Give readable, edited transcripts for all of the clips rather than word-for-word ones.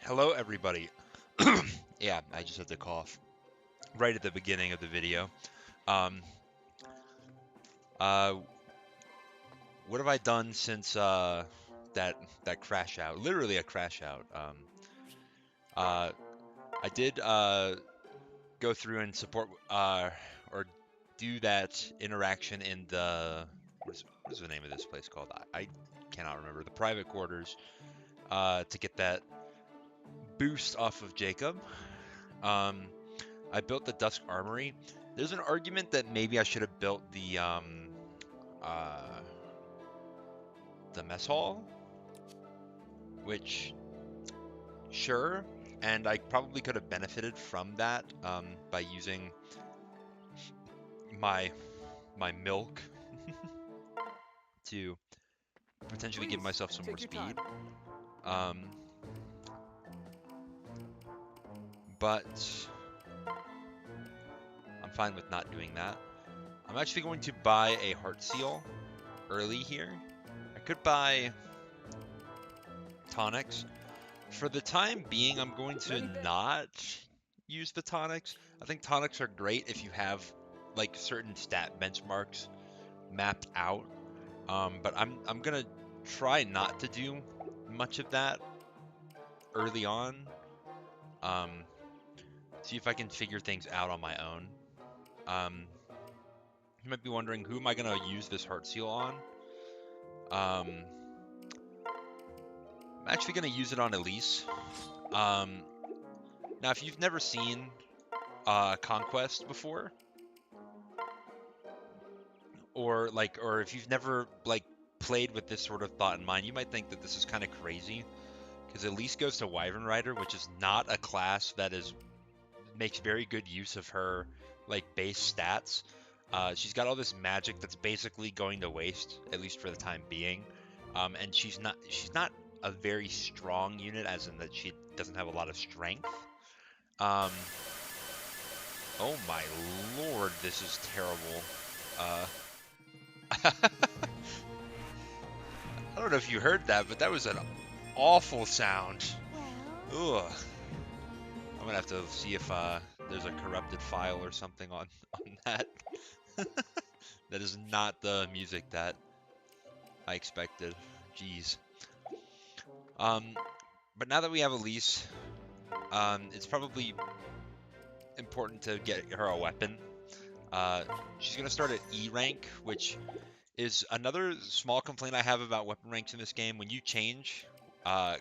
Hello, everybody. Yeah, I just had to cough right at the beginning of the video. Um, uh, what have I done since that that crash out? Literally a crash out. Uh, I did go through and support or do that interaction in the what is the name of this place called? I cannot remember. The private quarters to get that boost off of Jacob. Um, I built the Dusk Armory. There's an argument that maybe I should have built uh, the mess hall, which sure, and I probably could have benefited from that by using my my milk to potentially give Please, myself some more take your time. speed. Um, but I'm fine with not doing that. I'm actually going to buy a heart seal early here. I could buy tonics. For the time being, I'm going to Many thanks. not use the tonics. I think tonics are great if you have like certain stat benchmarks mapped out. But I'm gonna try not to do much of that early on. Um, See if I can figure things out on my own. Um, you might be wondering, who am I gonna use this heart seal on? Um, I'm actually gonna use it on Elise. Um, Now, if you've never seen Conquest before, or if you've never played with this sort of thought in mind, you might think that this is kind of crazy because Elise goes to Wyvern Rider, which is not a class that is makes very good use of her base stats. She's got all this magic that's basically going to waste, at least for the time being. And she's not a very strong unit, as in that she doesn't have a lot of strength. Um, oh my lord, this is terrible. Uh, I don't know if you heard that, but that was an awful sound. Well, Ugh. I'm gonna have to see if there's a corrupted file or something on that. That is not the music that I expected. Jeez. Um, but now that we have Elise, it's probably important to get her a weapon. Uh, she's gonna start at E rank, which is another small complaint I have about weapon ranks in this game. When you change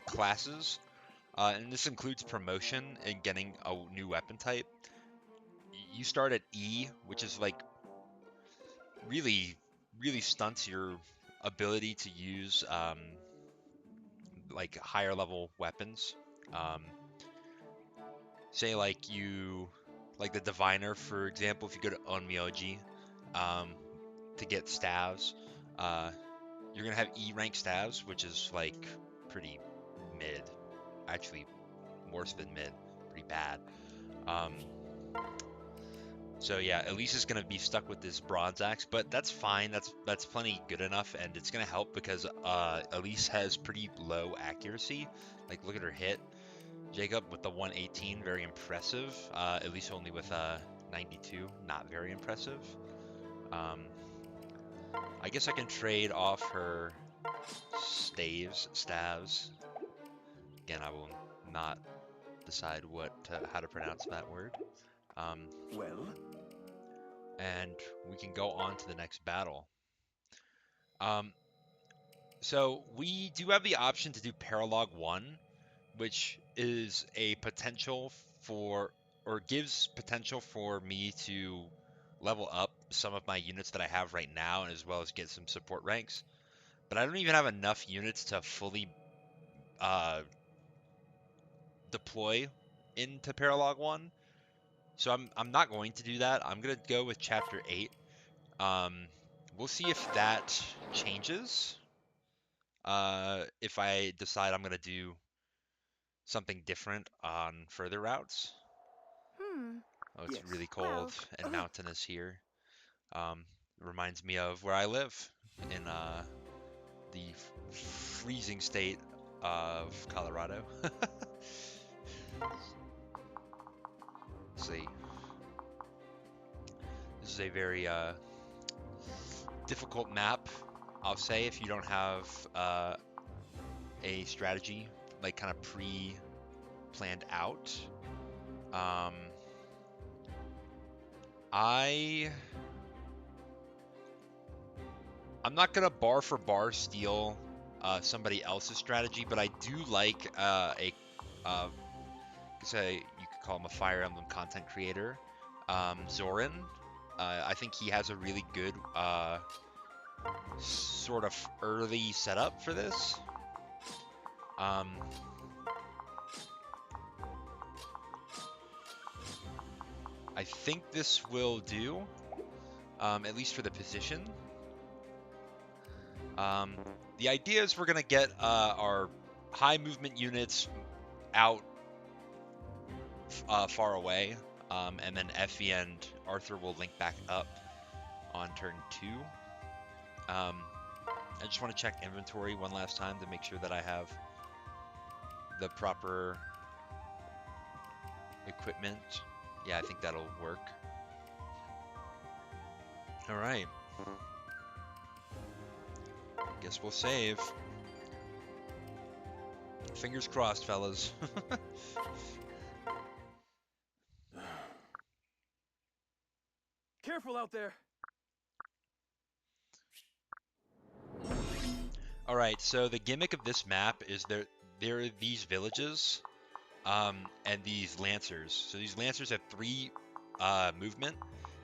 classes, and this includes promotion and getting a new weapon type, you start at E, which is really, really stunts your ability to use higher level weapons. Um, Say like the diviner, for example, if you go to Onmyoji um, to get staves, uh, you're gonna have E rank staves, which is pretty mid, actually worse than mid, pretty bad. Um, So yeah, Elise is gonna be stuck with this bronze axe, but that's fine. That's plenty good enough, and it's gonna help because Elise has pretty low accuracy. Like look at her hit. Jacob with the 118, very impressive. Elise only with 92, not very impressive. Um, I guess I can trade off her staves. Again, I will not decide how to pronounce that word. Um, Well, and we can go on to the next battle. Um, So we do have the option to do Paralog 1, which is a potential for, or gives potential for me to level up some of my units that I have right now, and as well as get some support ranks. But I don't even have enough units to fully uh, deploy into Paralog 1. So I'm not going to do that. I'm gonna go with Chapter 8. Um, we'll see if that changes. If I decide I'm gonna do something different on further routes. hmm. Oh, it's yes. really cold Well, and mountainous here. Um, Reminds me of where I live in the freezing state of Colorado. this is a very difficult map, I'll say, if you don't have a strategy like kind of pre-planned out. I'm not gonna bar for bar steal somebody else's strategy, but I do like say you could call him a Fire Emblem content creator, Zoran. I think he has a really good sort of early setup for this. I think this will do, at least for the position. The idea is we're gonna get our high movement units out far away, and then Effie and Arthur will link back up on turn 2. I just want to check inventory one last time to make sure that I have the proper equipment. Yeah, I think that'll work. All right. Guess we'll save. Fingers crossed, fellas. Careful out there. All right, so the gimmick of this map is there are these villages, and these lancers. So these lancers have 3 movement.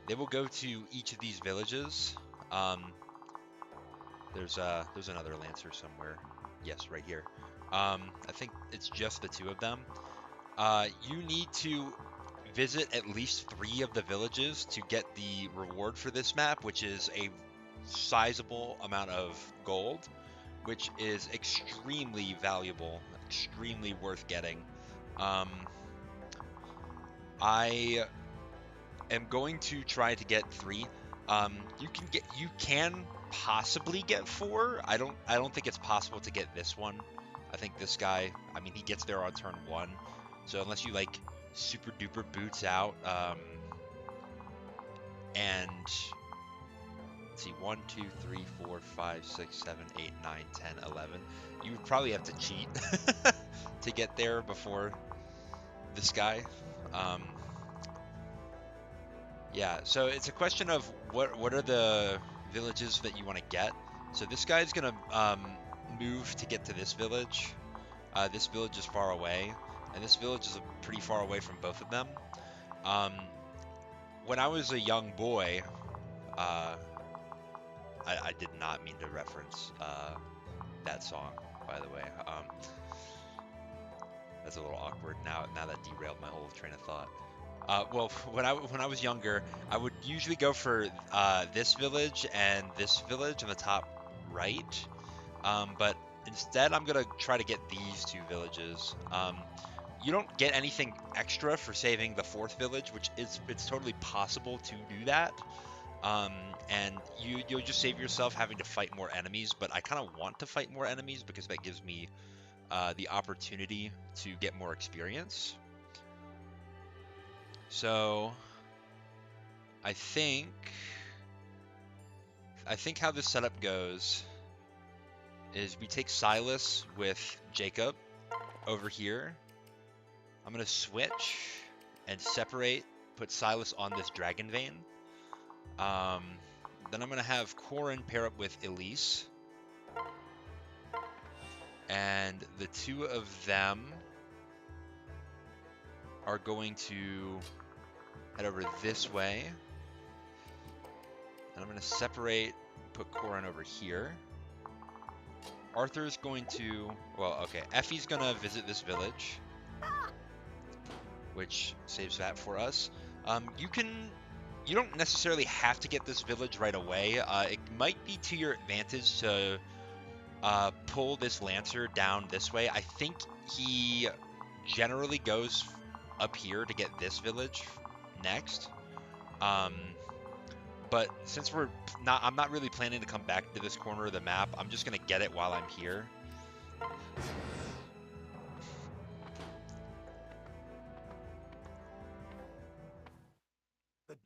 They will go to each of these villages. There's another lancer somewhere. Yes, right here. I think it's just the 2 of them. You need to visit at least 3 of the villages to get the reward for this map, which is a sizable amount of gold, which is extremely valuable, extremely worth getting. I am going to try to get 3. You can possibly get 4. I don't think it's possible to get this one. I think this guy, I mean, he gets there on turn 1. So unless you like super duper boots out, and let's see, 1, 2, 3, 4, 5, 6, 7, 8, 9, 10, 11. You would probably have to cheat to get there before this guy. Yeah, so it's a question of what are the villages that you want to get. So this guy's gonna move to get to this village. This village is far away, and this village is pretty far away from both of them. When I was a young boy, I did not mean to reference that song, by the way. That's a little awkward now that derailed my whole train of thought. Well, when I was younger, I would usually go for this village and this village in the top right. But instead, I'm gonna try to get these 2 villages. You don't get anything extra for saving the 4th village, which it's totally possible to do that. And you'll just save yourself having to fight more enemies. But I kind of want to fight more enemies because that gives me the opportunity to get more experience. So I think how this setup goes is we take Silas with Jacob over here. I'm gonna switch and separate, put Silas on this dragon vein. Then I'm gonna have Corin pair up with Elise, and the 2 of them are going to head over this way. And I'm going to separate, put Corin over here. Arthur's going to, well, okay, Effie's going to visit this village, which saves that for us. You don't necessarily have to get this village right away. It might be to your advantage to pull this Lancer down this way. I think he generally goes up here to get this village next. But since I'm not really planning to come back to this corner of the map, I'm just gonna get it while I'm here.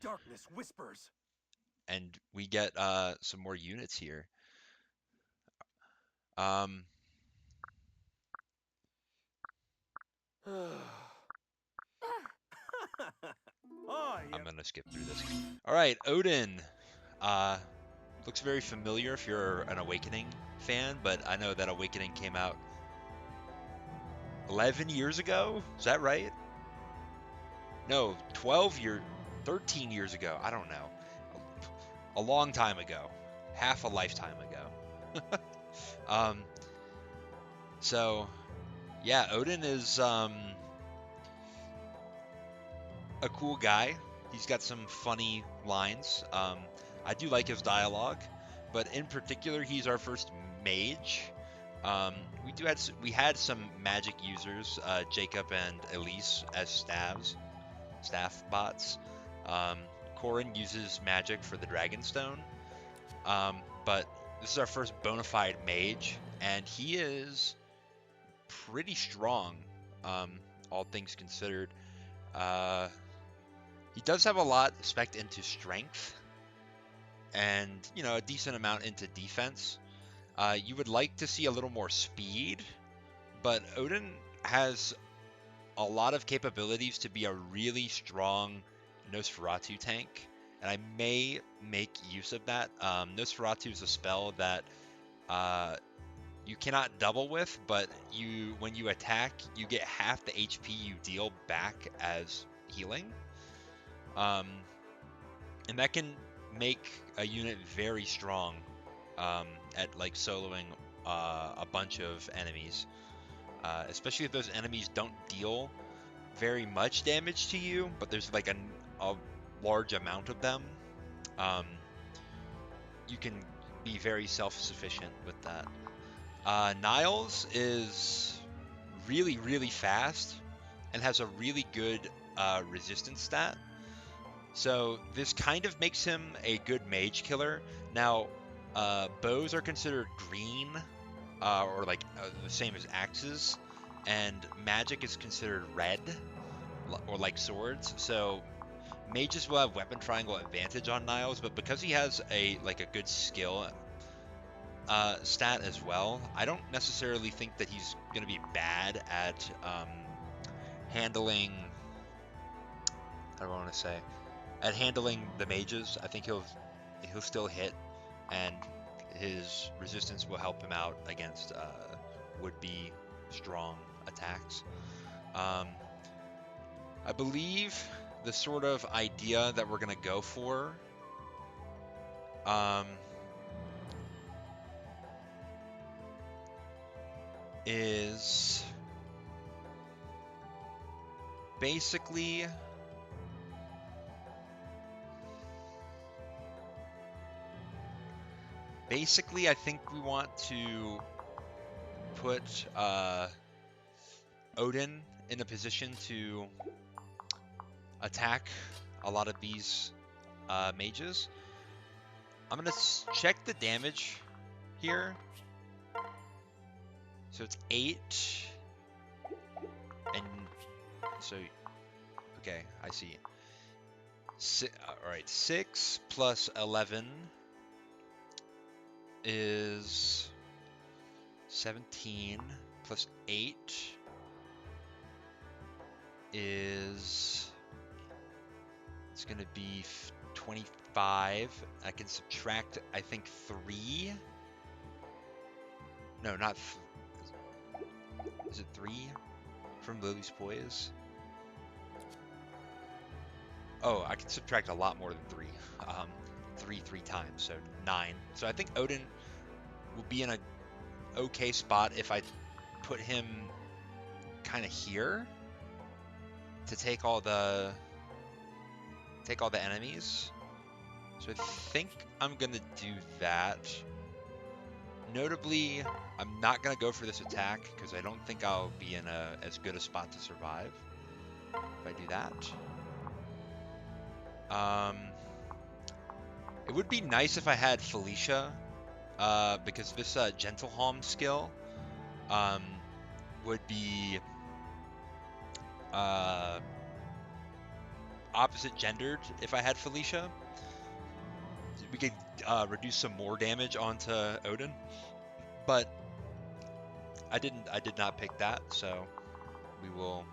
darkness whispers. And we get some more units here. Um, Oh, I'm yep. gonna skip through this. All right, Odin. Uh, looks very familiar if you're an Awakening fan, but I know that Awakening came out 11 years ago. Is that right? No, 13 years ago. I don't know. A long time ago. Half a lifetime ago. Um, so yeah, Odin is a cool guy. He's got some funny lines. I do like his dialogue, but in particular, he's our first mage. We had some magic users, Jacob and Elise as staff bots. Um, Corin uses magic for the Dragonstone, but this is our first bona fide mage, and he is pretty strong, um, all things considered. Uh, he does have a lot spec into strength, and a decent amount into defense. You would like to see a little more speed, but Odin has a lot of capabilities to be a really strong Nosferatu tank, and I may make use of that. Nosferatu is a spell that you cannot double with, but when you attack, you get half the HP you deal back as healing. Um, and that can make a unit very strong at like soloing a bunch of enemies, especially if those enemies don't deal very much damage to you, but there's like a large amount of them. Um, you can be very self-sufficient with that. Niles is really, really fast and has a really good resistance stat. So this kind of makes him a good mage killer. Now, bows are considered green, or like the same as axes, and magic is considered red, or like swords. So mages will have weapon triangle advantage on Niles, but because he has a good skill stat as well, I don't necessarily think that he's going to be bad at handling. How do I want to say? At handling the mages. I think he'll still hit, and his resistance will help him out against would-be strong attacks. I believe the sort of idea that we're gonna go for is basically I think we want to put Odin in a position to attack a lot of these mages. I'm gonna check the damage here. So it's 8, and so okay, I see. All right, 6 plus 11 is 17, plus 8 is, it's gonna be 25. I can subtract, I think, 3. No, not. Is it 3 from Lily's Poise? Oh, I can subtract a lot more than 3. 3 times, so 9. So I think Odin will be in a okay spot if I put him kind of here to take all the enemies. So I think I'm gonna do that. Notably, I'm not gonna go for this attack because I don't think I'll be in as good a spot to survive if I do that. It would be nice if I had Felicia, because this Gentleholm skill would be opposite gendered if I had Felicia. We could reduce some more damage onto Odin, but I did not pick that, so we will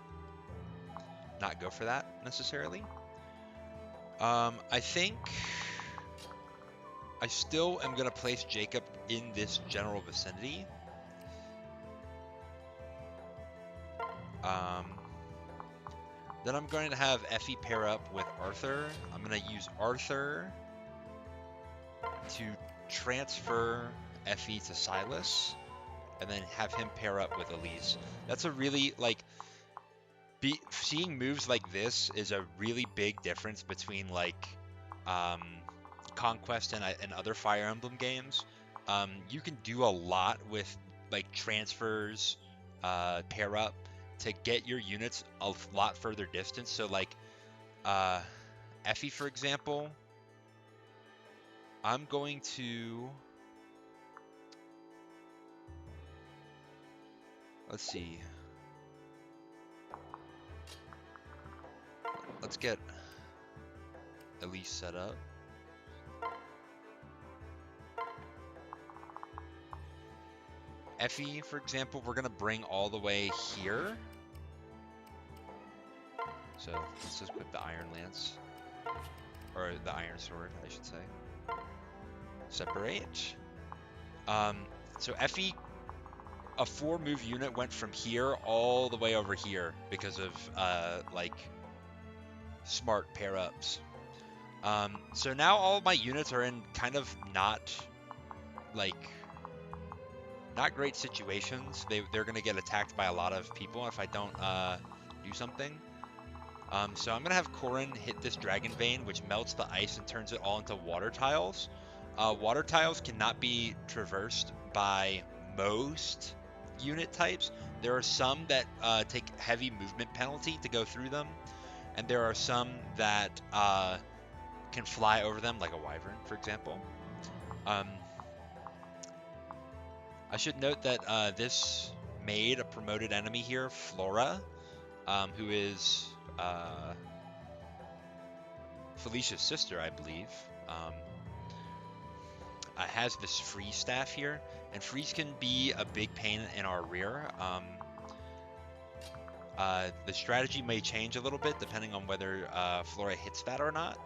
not go for that necessarily. I think I still am going to place Jacob in this general vicinity. Then I'm going to have Effie pair up with Arthur. I'm going to use Arthur to transfer Effie to Silas, and then have him pair up with Elise. That's a really, like, seeing moves like this is a really big difference between, like, Conquest and other Fire Emblem games. You can do a lot with, like, transfers, pair up, to get your units a lot further distance. So, like, Effie, for example, I'm going to... Let's see. Let's get Elise set up. Effie, for example, we're going to bring all the way here. So let's just equip the Iron Lance. Or the Iron Sword, I should say. Separate. So Effie, a 4-move unit went from here all the way over here because of, like, smart pair-ups. So now all of my units are in kind of not great situations. They're going to get attacked by a lot of people if I don't do something. So I'm going to have Corrin hit this Dragon Vein, which melts the ice and turns it all into water tiles. Water tiles cannot be traversed by most unit types. There are some that take heavy movement penalty to go through them, and there are some that can fly over them, like a Wyvern, for example. I should note that this made a promoted enemy here, Flora, who is Felicia's sister, I believe, has this freeze staff here, and freeze can be a big pain in our rear. The strategy may change a little bit depending on whether Flora hits that or not,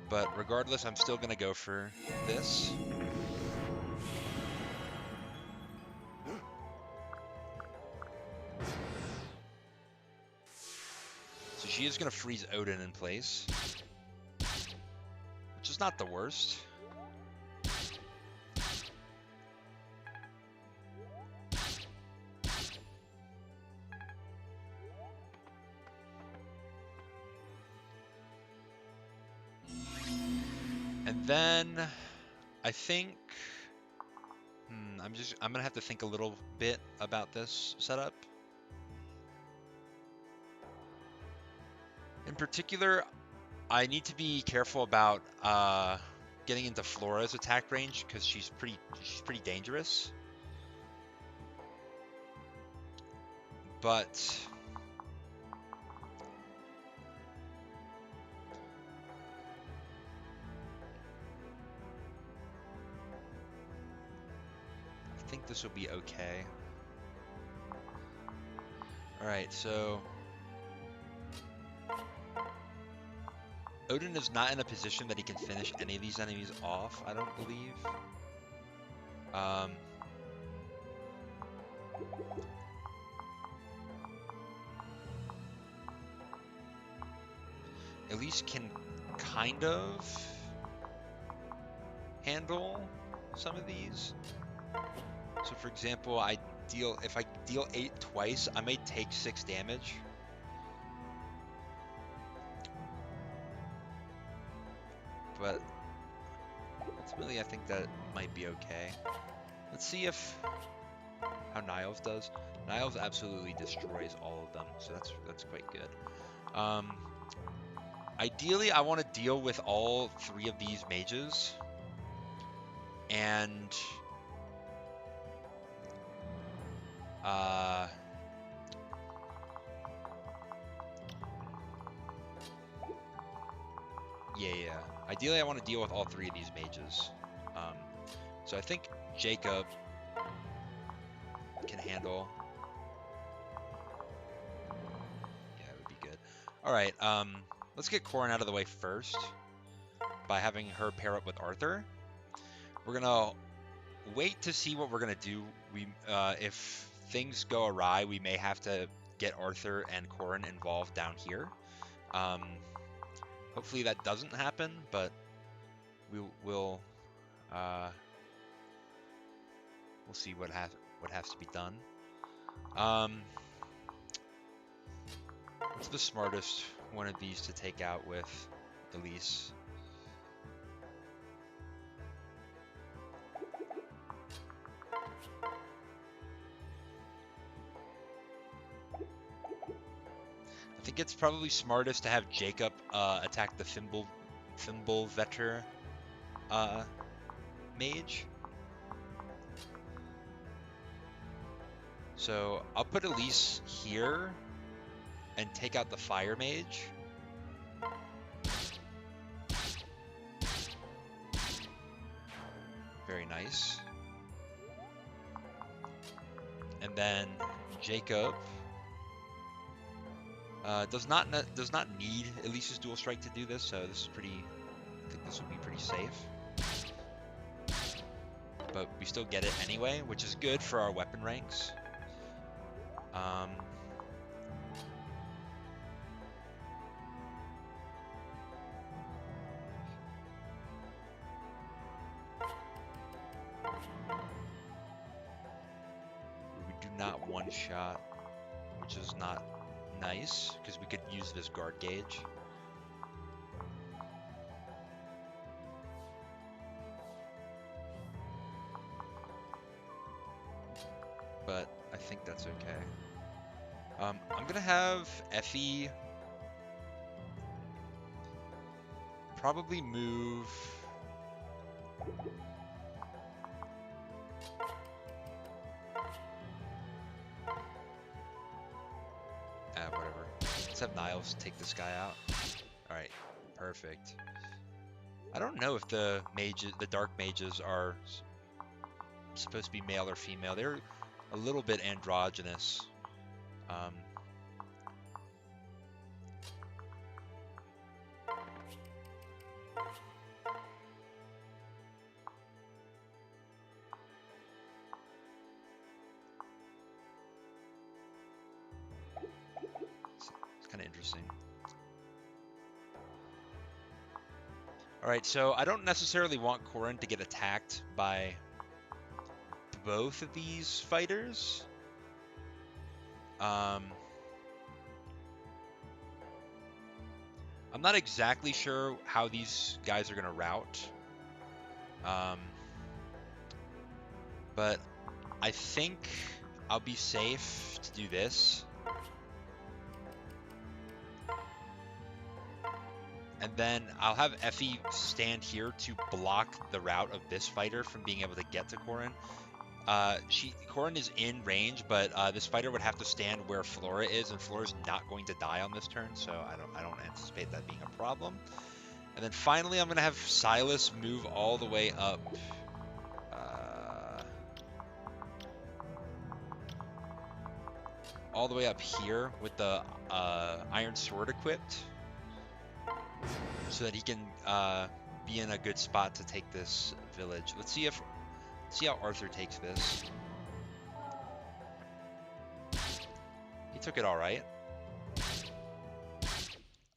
but regardless, I'm still going to go for this. So she is going to freeze Odin in place, which is not the worst. And then I think I'm gonna have to think a little bit about this setup. In particular, I need to be careful about getting into Flora's attack range because she's pretty dangerous. But I think this will be okay. All right, so Odin is not in a position that he can finish any of these enemies off, I don't believe. Elise can kind of handle some of these. So for example, if I deal 8 twice, I may take 6 damage. But ultimately, I think that might be okay. Let's see how Niles does. Niles absolutely destroys all of them, so that's quite good. Ideally, I want to deal with all 3 of these mages, and Yeah. Ideally, I want to deal with all three of these mages. So I think Jacob can handle. Yeah, it would be good. All right. Let's get Corrin out of the way first by having her pair up with Arthur. We're gonna wait to see what we're gonna do. If things go awry, we may have to get Arthur and Corrin involved down here. Hopefully that doesn't happen, but we'll see what has to be done. What's the smartest one of these to take out with Elise? I think it's probably smartest to have Jacob attack the Thimble Vetter mage. So I'll put Elise here and take out the fire mage. Very nice. And then Jacob does not need Elise's dual strike to do this, so this is pretty. I think this will be pretty safe. But we still get it anyway, which is good for our weapon ranks. We do not one-shot, which is not nice, because we could use this guard gauge. But I think that's okay. I'm gonna have Effie probably move. Whatever. Let's have Niles take this guy out. All right, perfect. I don't know if the dark mages are supposed to be male or female. They're a little bit androgynous. It's kind of interesting. All right, so I don't necessarily want Corrin to get attacked by both of these fighters. I'm not exactly sure how these guys are going to route. But I think I'll be safe to do this. And then I'll have Effie stand here to block the route of this fighter from being able to get to Corrin. Corrin is in range, but this fighter would have to stand where Flora is, and Flora's not going to die on this turn, so I don't anticipate that being a problem. And then finally, I'm gonna have Silas move all the way up. All the way up here with the Iron Sword equipped, so that he can be in a good spot to take this village. Let's see how Arthur takes this. He took it all right.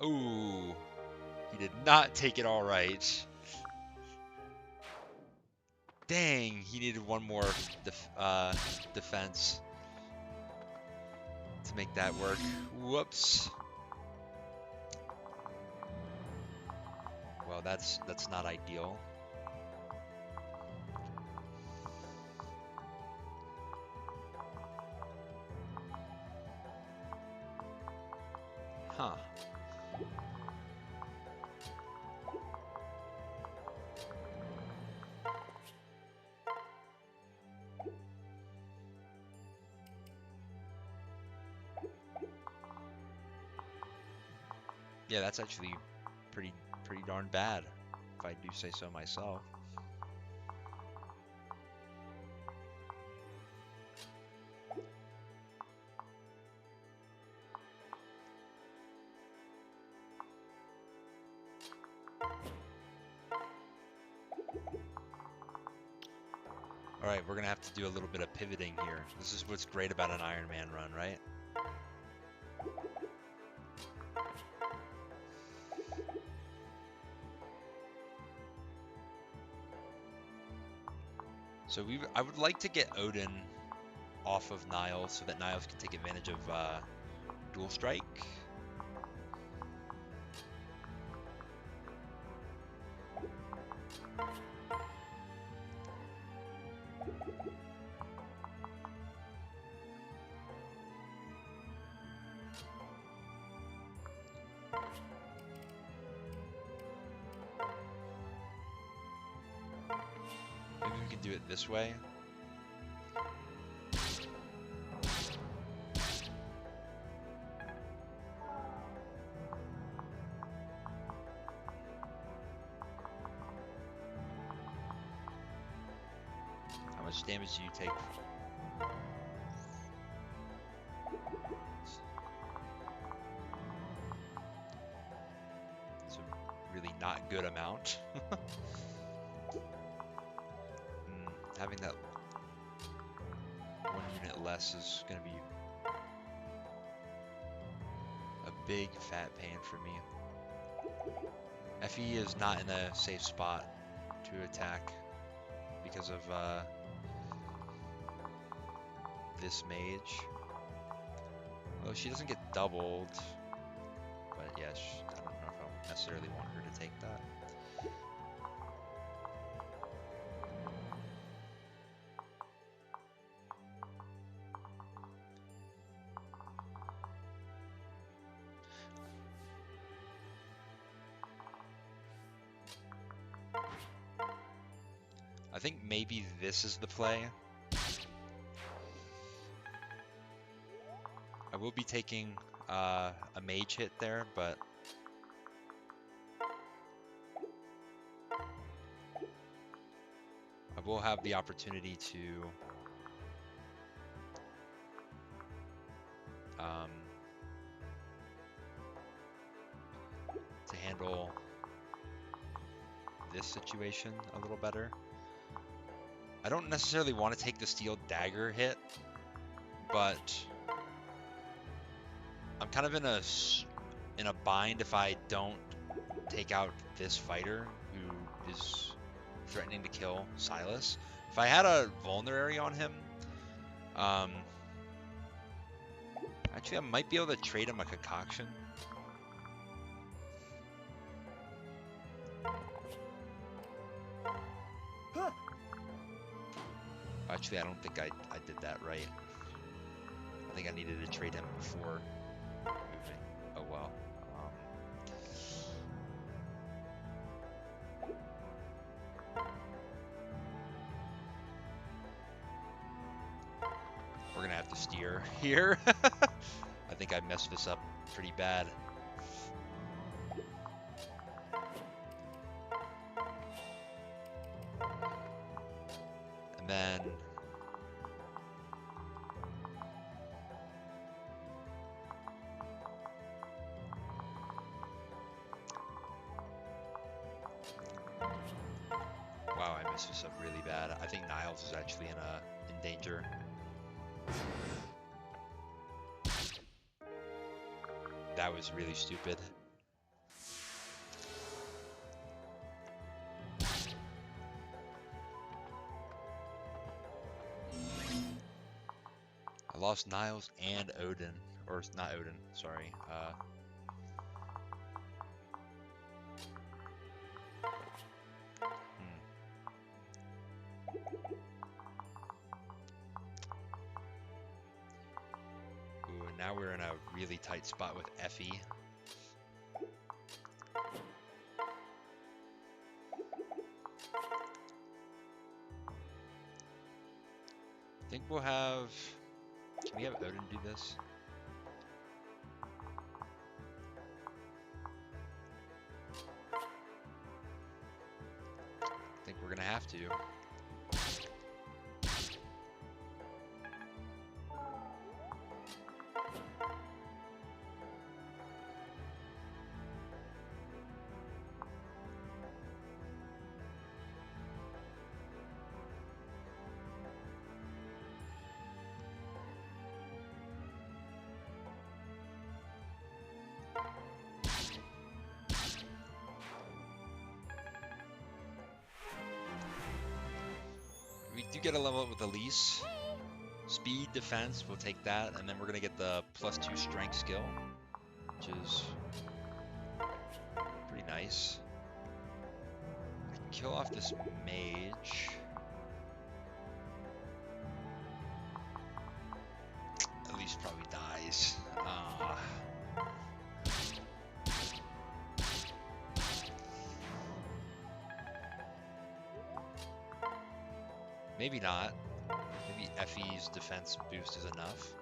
Ooh, he did not take it all right. Dang, he needed one more defense to make that work. Whoops. Well, that's not ideal. Huh. Yeah, that's actually pretty pretty darn bad, if I do say so myself. Alright, we're gonna have to do a little bit of pivoting here. This is what's great about an Iron Man run, right? So I would like to get Odin off of Niles so that Niles can take advantage of Dual Strike. Maybe we can do it this way. How much damage do you take? It's a really not good amount. Having that 1 unit less is going to be a big fat pain for me. FE is not in a safe spot to attack because of this mage. Well, she doesn't get doubled, but yes, I don't know if I necessarily want her to take that. I think maybe this is the play. I will be taking a mage hit there, but I will have the opportunity to handle this situation a little better. I don't necessarily want to take the steel dagger hit, but I'm kind of in a bind if I don't take out this fighter who is threatening to kill Silas. If I had a vulnerary on him, actually I might be able to trade him a concoction. Actually, I don't think I did that right. I think I needed to trade him before moving. Oh well. We're gonna have to steer here. I think I messed this up pretty bad. And then wow, I messed this up really bad. I think Niles is actually in danger. That was really stupid. I lost Niles and Odin, or not Odin, sorry. Ooh, and now we're in a really tight spot with Effie. I think we'll have... Can we have Odin do this? have to. We do get a level up with Elise. Speed, defense, we'll take that, and then we're gonna get the +2 strength skill, which is pretty nice. I can kill off this mage. Elise probably dies. Maybe not. Maybe Effie's defense boost is enough.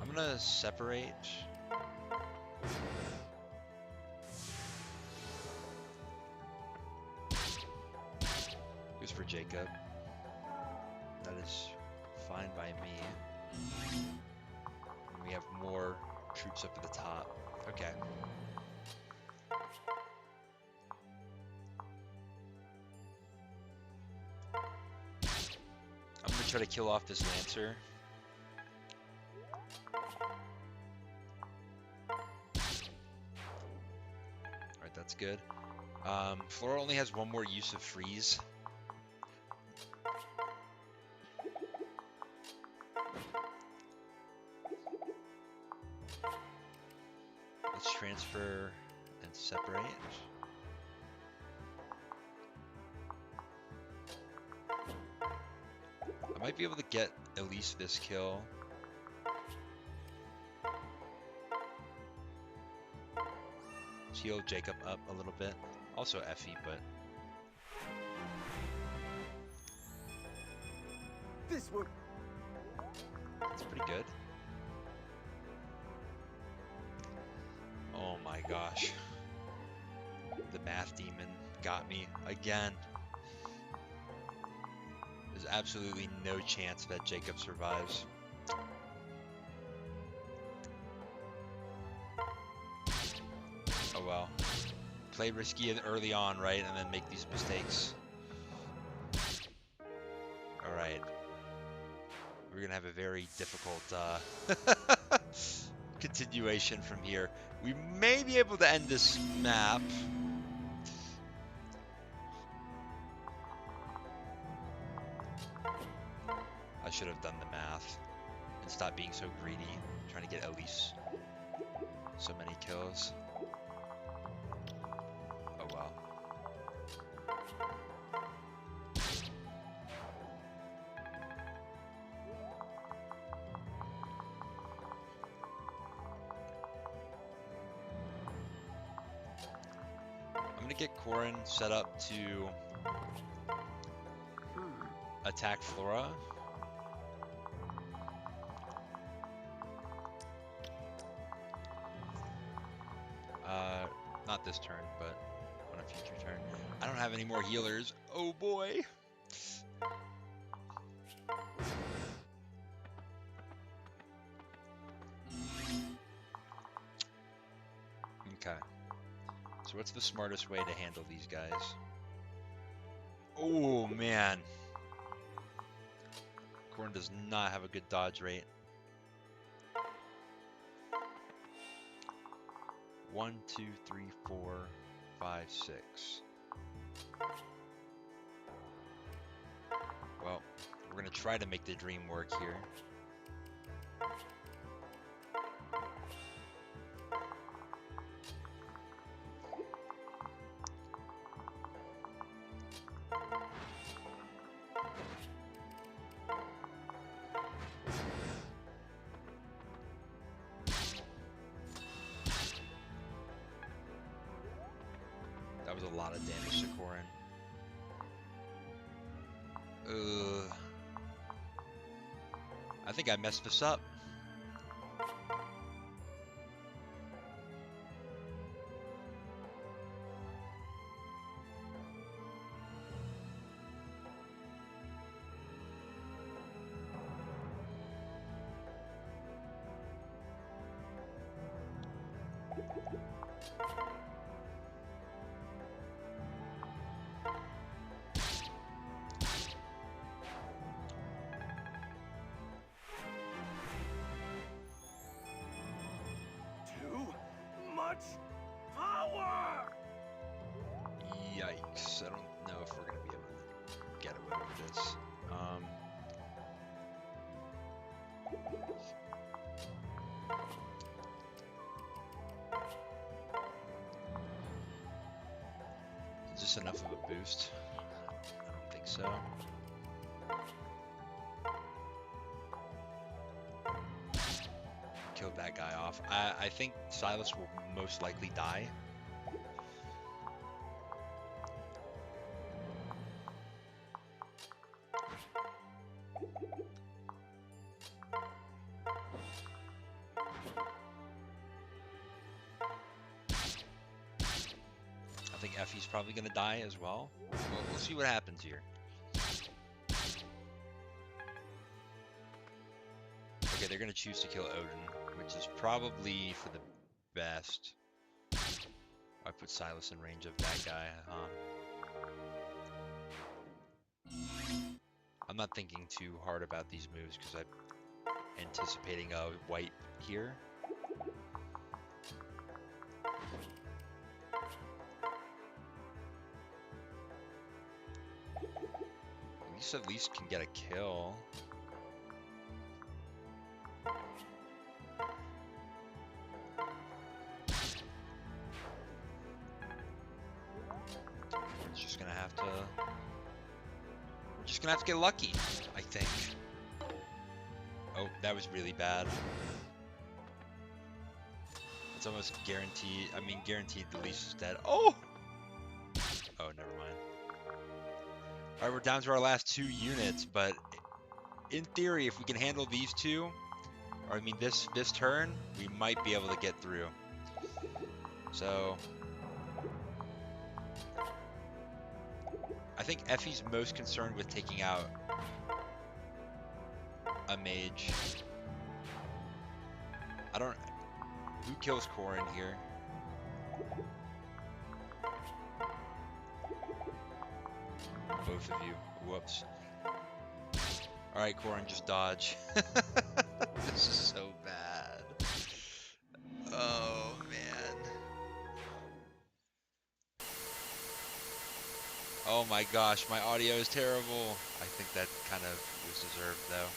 I'm gonna separate. Goes for Jacob. That is fine by me. And we have more troops up at the top. Okay. I'm gonna try to kill off this Lancer. Alright, that's good. Flora only has one more use of freeze. Let's transfer and separate. I might be able to get at least this kill. Let's heal Jacob up a little bit. Also Effie, but This would. it's pretty good. Oh my gosh. The math demon got me again. There's absolutely no chance that Jacob survives. Oh well. Play risky early on, right? And then make these mistakes. Alright. We're gonna have a very difficult continuation from here. We may be able to end this map. I should have done the math and stopped being so greedy, trying to get at least so many kills. Oh well. I'm gonna get Corin set up to attack Flora. Not this turn, but on a future turn. I don't have any more healers. Oh boy. Okay. So what's the smartest way to handle these guys? Oh man. Corn does not have a good dodge rate. 1, 2, 3, 4, 5, 6. Well, we're gonna try to make the dream work here. That was a lot of damage to Corin. I think I messed this up. Too much power! Yikes. I don't know if we're going to be able to get away with this. Is this enough of a boost? I don't think so. Killed that guy off. I think Silas will most likely die. I think Effie's probably going to die as well. We'll see what happens here. Okay, they're going to choose to kill Odin, which is probably for the best. I put Silas in range of that guy, huh? I'm not thinking too hard about these moves because I'm anticipating a wipe here. At least can get a kill. We're just gonna have to. We're just gonna have to get lucky, I think. Oh, that was really bad. It's almost guaranteed. I mean, guaranteed the least is dead. Oh! Oh, never mind. Alright, we're down to our last 2 units, but in theory, if we can handle these 2, or I mean this turn, we might be able to get through. So I think Effie's most concerned with taking out a mage. I don't. Who kills Corin here? Both of you. Whoops. Alright, Corin, just dodge. This is so bad. Oh, man. Oh my gosh, my audio is terrible. I think that kind of was deserved, though.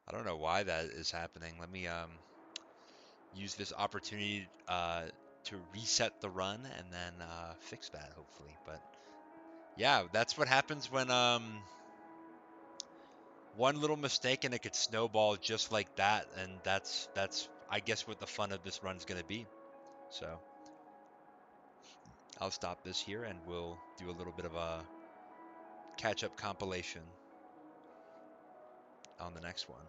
I don't know why that is happening. Let me use this opportunity to reset the run and then fix that, hopefully. But yeah, that's what happens when one little mistake and it could snowball just like that, and that's I guess what the fun of this run's gonna be. So I'll stop this here and we'll do a little bit of a catch-up compilation on the next one.